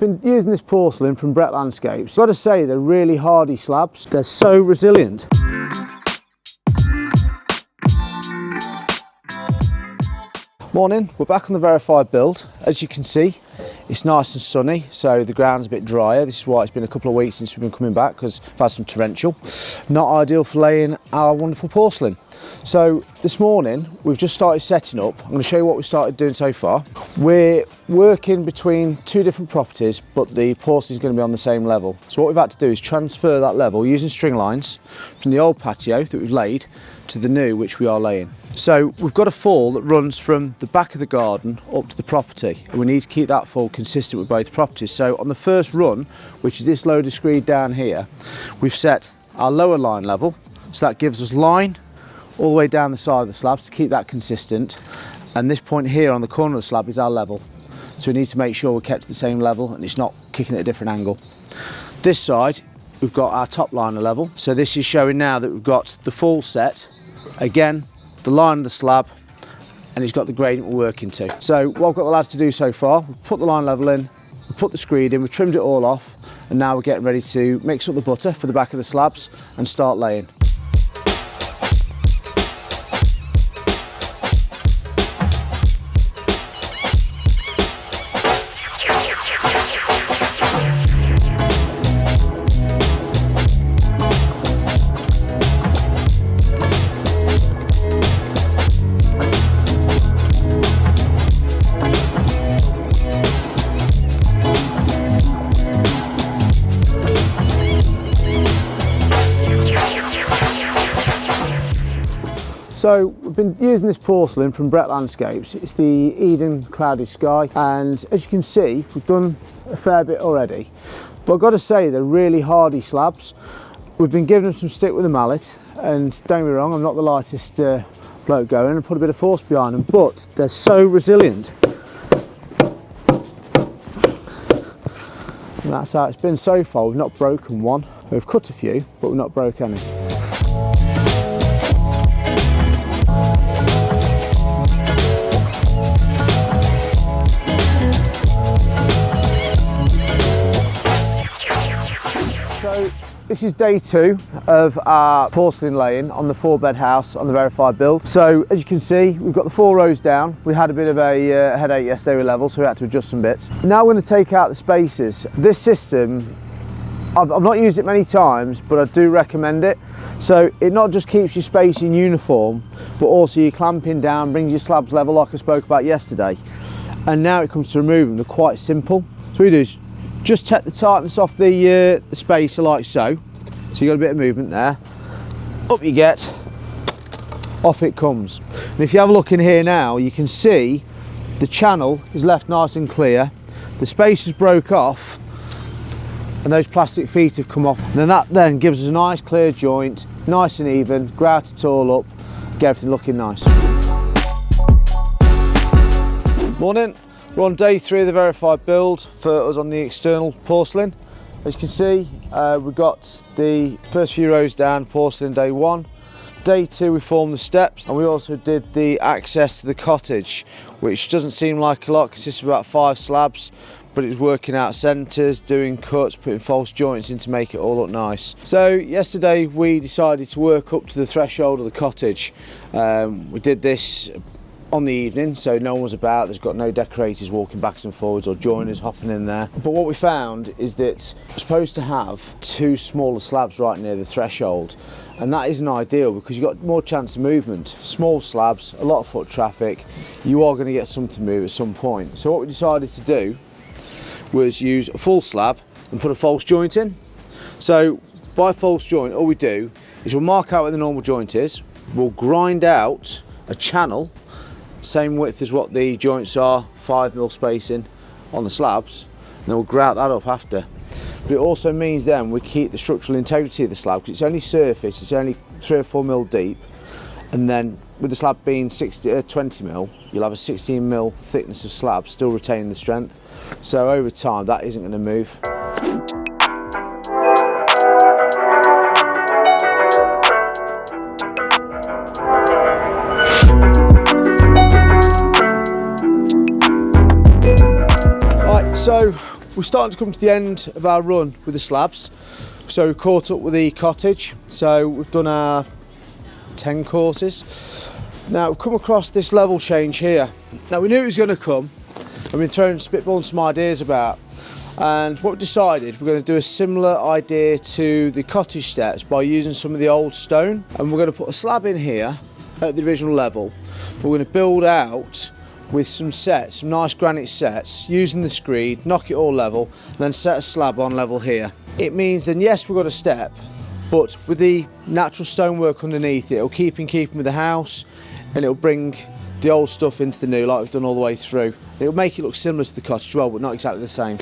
we've been using this porcelain from Brett Landscapes. Got to say, they're really hardy slabs. They're so resilient. Morning, we're back on the verified build. As you can see, it's nice and sunny, so the ground's a bit drier. This is why it's been a couple of weeks since we've been coming back, because we've had some torrential. Not ideal for laying our wonderful porcelain. So this morning, we've just started setting up. I'm going to show you what we've started doing so far. We're working between two different properties, but the porcelain is going to be on the same level. So what we've had to do is transfer that level using string lines from the old patio that we've laid to the new, which we are laying. So we've got a fall that runs from the back of the garden up to the property, and we need to keep that fall consistent with both properties. So on the first run, which is this load of screed down here, we've set our lower line level, so that gives us line all the way down the side of the slabs to keep that consistent, and this point here on the corner of the slab is our level. So we need to make sure we're kept at the same level and it's not kicking at a different angle. This side, we've got our top liner level, so this is showing now that we've got the fall set, again, the line of the slab, and it's got the gradient we're working to. So what I've got the lads to do so far, we've put the line level in, we've put the screed in, we've trimmed it all off, and now we're getting ready to mix up the butter for the back of the slabs and start laying. So we've been using this porcelain from Brett Landscapes. It's the Eden Cloudy Sky, and as you can see, we've done a fair bit already. But I've got to say, they're really hardy slabs. We've been giving them some stick with a mallet, and don't get me wrong, I'm not the lightest bloke going, and put a bit of force behind them, but they're so resilient. And that's how it's been so far. We've not broken one. We've cut a few, but we've not broke any. So this is day 2 of our porcelain laying on the 4-bed house on the verified build. So as you can see, we've got the 4 rows down. We had a bit of a headache yesterday with levels, so we had to adjust some bits. Now we're going to take out the spaces. This system, I've not used it many times, but I do recommend it. So it not just keeps your spacing uniform, but also your clamping down, brings your slabs level like I spoke about yesterday. And now it comes to removing them, they're quite simple. So what we do is just check the tightness off the spacer like so. So you've got a bit of movement there. Up you get, off it comes. And if you have a look in here now, you can see the channel is left nice and clear. The spacers broke off and those plastic feet have come off. And then that then gives us a nice clear joint, nice and even, grout it all up, get everything looking nice. Morning. We're on day 3 of the verified build for us on the external porcelain. As you can see, we've got the first few rows down, porcelain day 1. Day 2 we formed the steps, and we also did the access to the cottage, which doesn't seem like a lot, consists of about 5 slabs, but it's working out centres, doing cuts, putting false joints in to make it all look nice. So yesterday we decided to work up to the threshold of the cottage. We did this on the evening, so no one was about. There's got no decorators walking backwards and forwards or joiners hopping in there. But what we found is that we're supposed to have 2 smaller slabs right near the threshold, and that isn't ideal because you've got more chance of movement. Small slabs, a lot of foot traffic, you are going to get something to move at some point. So what we decided to do was use a full slab and put a false joint in. So by false joint, all we do is we'll mark out where the normal joint is, we'll grind out a channel same width as what the joints are, 5mm spacing on the slabs, and then we'll grout that up after. But it also means then we keep the structural integrity of the slab, because it's only surface, it's only 3 or 4mm deep, and then with the slab being 20mm, you'll have a 16mm thickness of slab, still retaining the strength. So over time that isn't going to move. So we're starting to come to the end of our run with the slabs. So we've caught up with the cottage. So we've done our 10 courses. Now we've come across this level change here. Now we knew it was going to come. I've been spitballing some ideas about. And what we decided, we're going to do a similar idea to the cottage steps by using some of the old stone. And we're going to put a slab in here at the original level. We're going to build out with some sets, some nice granite sets, using the screed, knock it all level, and then set a slab on level here. It means then, yes, we've got a step, but with the natural stonework underneath it, it'll keep in keeping with the house, and it'll bring the old stuff into the new like we've done all the way through. It'll make it look similar to the cottage as well, but not exactly the same.